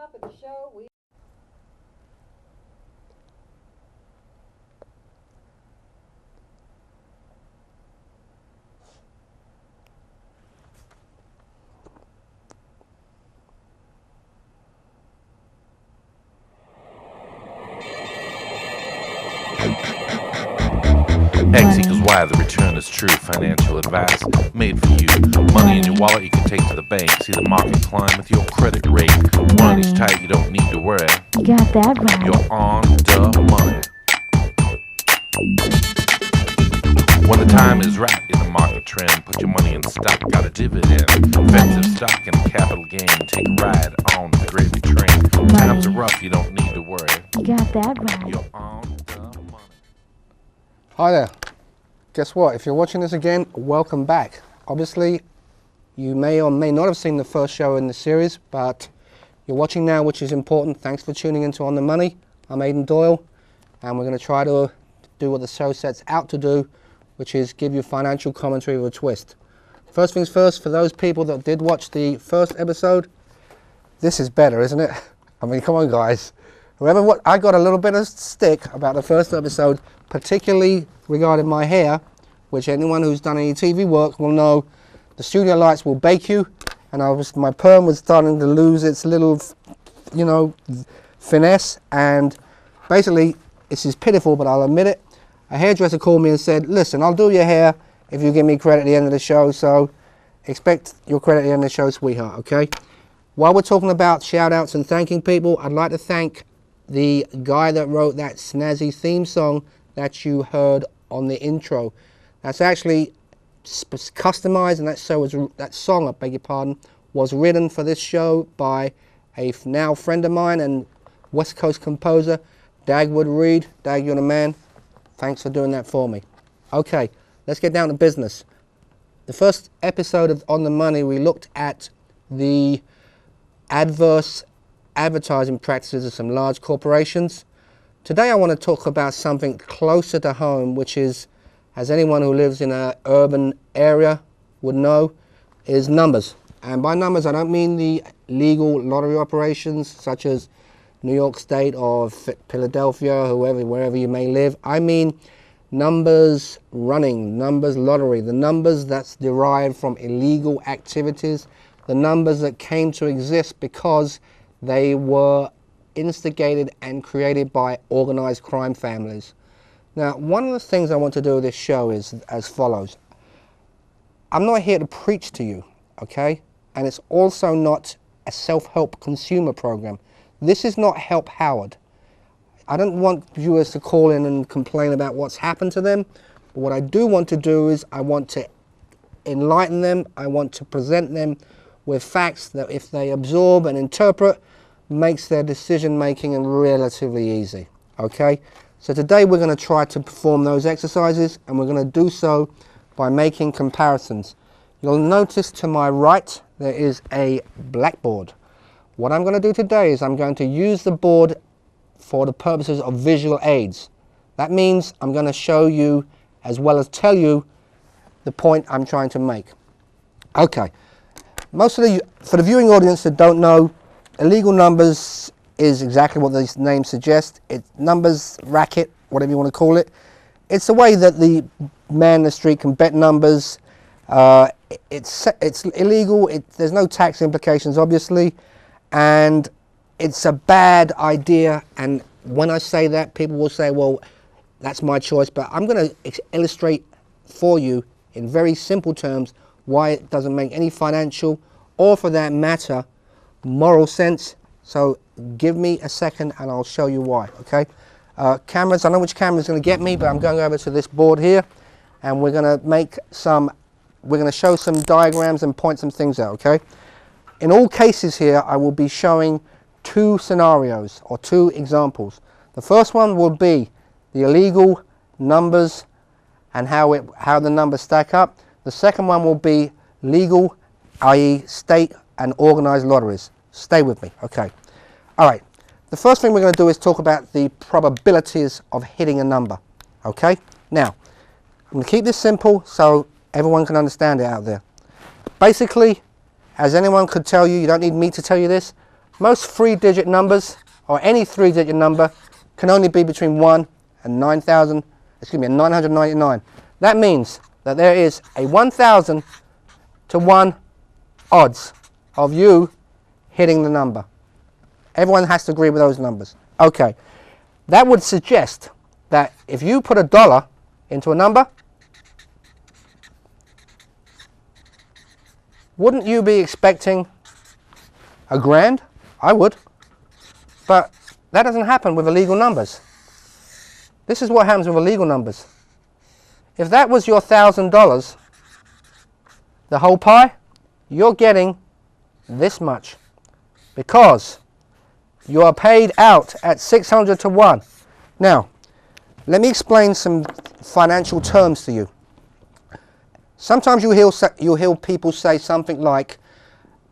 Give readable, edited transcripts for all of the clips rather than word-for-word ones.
top of the show, we X equals Y, the return is true. Financial advice made for you. Money in your wallet you can take to the bank. See the market climb with your credit rate. One each tight, you don't need to worry. You got that right. You're on the money. When the time is right in the market trend, put your money in stock, got a dividend. Defensive stock and capital gain. Take a ride on the gravy train. Times are rough, you don't need to worry. You got that right. You're on the money. Hi there. Guess what? If you're watching this again, welcome back. Obviously, you may or may not have seen the first show in the series, but you're watching now, which is important. Thanks for tuning into On the Money. I'm Aidan Doyle, and we're going to try to do what the show sets out to do, which is give you financial commentary with a twist. First things first, for those people that did watch the first episode, this is better, isn't it? I mean, come on, guys. I got a little bit of stick about the first episode, particularly regarding my hair, which anyone who's done any TV work will know the studio lights will bake you, and my perm was starting to lose its little, finesse, and basically, this is pitiful, but I'll admit it. A hairdresser called me and said, listen, I'll do your hair if you give me credit at the end of the show, so expect your credit at the end of the show, sweetheart, okay? While we're talking about shout-outs and thanking people, I'd like to thank the guy that wrote that snazzy theme song that you heard on the intro. That's actually customized, and that song, I beg your pardon, was written for this show by a now friend of mine and West Coast composer, Dagwood Reed. Dag, you're the man. Thanks for doing that for me. Okay, let's get down to business. The first episode of On the Money, we looked at the adverse advertising practices of some large corporations. Today I want to talk about something closer to home, which is, as anyone who lives in an urban area would know, is numbers. And by numbers I don't mean the legal lottery operations such as New York State or Philadelphia, wherever you may live. I mean numbers running, numbers lottery, the numbers that's derived from illegal activities, the numbers that came to exist because they were instigated and created by organized crime families. Now, one of the things I want to do with this show is as follows. I'm not here to preach to you, okay? And it's also not a self-help consumer program. This is not Help Howard. I don't want viewers to call in and complain about what's happened to them. But what I do want to do is I want to enlighten them. I want to present them with facts that if they absorb and interpret, makes their decision making relatively easy, okay? So today we're going to try to perform those exercises, and we're going to do so by making comparisons. You'll notice to my right there is a blackboard. What I'm going to do today is I'm going to use the board for the purposes of visual aids. That means I'm going to show you as well as tell you the point I'm trying to make. Okay, for the viewing audience that don't know, illegal numbers is exactly what the name suggests. It's numbers, racket, whatever you want to call it. It's a way that the man in the street can bet numbers. It's illegal. There's no tax implications, obviously, and it's a bad idea. And when I say that, people will say, well, that's my choice. But I'm going to illustrate for you in very simple terms why it doesn't make any financial or, for that matter, moral sense. So give me a second and I'll show you why, okay? Cameras, I know which camera's going to get me, but I'm going over to this board here, and we're going to show some diagrams and point some things out, okay? In all cases here, I will be showing two scenarios or two examples. The first one will be the illegal numbers and how the numbers stack up. The second one will be legal, i.e. state and organized lotteries. Stay with me, okay. All right, the first thing we're going to do is talk about the probabilities of hitting a number, okay. Now, I'm going to keep this simple so everyone can understand it out there. Basically, as anyone could tell you, you don't need me to tell you this, Most 3-digit numbers, or any 3-digit number, can only be between 1 and 999. That means that there is a 1,000 to 1 odds of you hitting the number. Everyone has to agree with those numbers. Okay, that would suggest that if you put $1 into a number, wouldn't you be expecting $1,000? I would. But that doesn't happen with illegal numbers. This is what happens with illegal numbers. If that was your $1,000, the whole pie, you're getting this much because you are paid out at 600 to 1. Now, let me explain some financial terms to you. Sometimes you'll hear people say something like,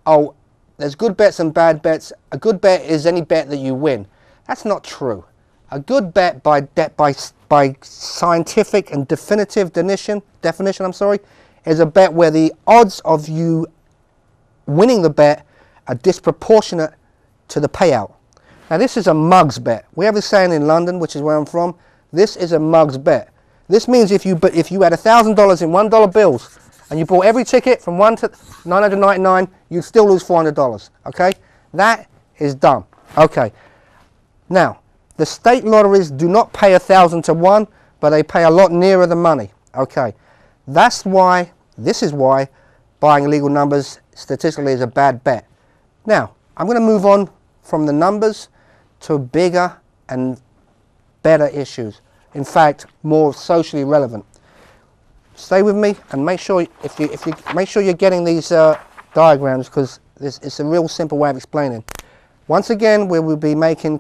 oh, there's good bets and bad bets. A good bet is any bet that you win. That's not true. A good bet by scientific and definitive definition, is a bet where the odds of you winning the bet are disproportionate to the payout. Now this is a mug's bet. We have a saying in London, which is where I'm from, this is a mug's bet. This means if you had $1,000 in $1 bills and you bought every ticket from 1 to 999, you'd still lose $400, okay? That is dumb. Okay. Now, the state lotteries do not pay 1,000 to 1, but they pay a lot nearer the money, okay? This is why buying illegal numbers statistically is a bad bet. Now, I'm going to move on from the numbers to bigger and better issues. In fact, more socially relevant. Stay with me and make sure make sure you're getting these diagrams, because it's a real simple way of explaining. Once again, we will be making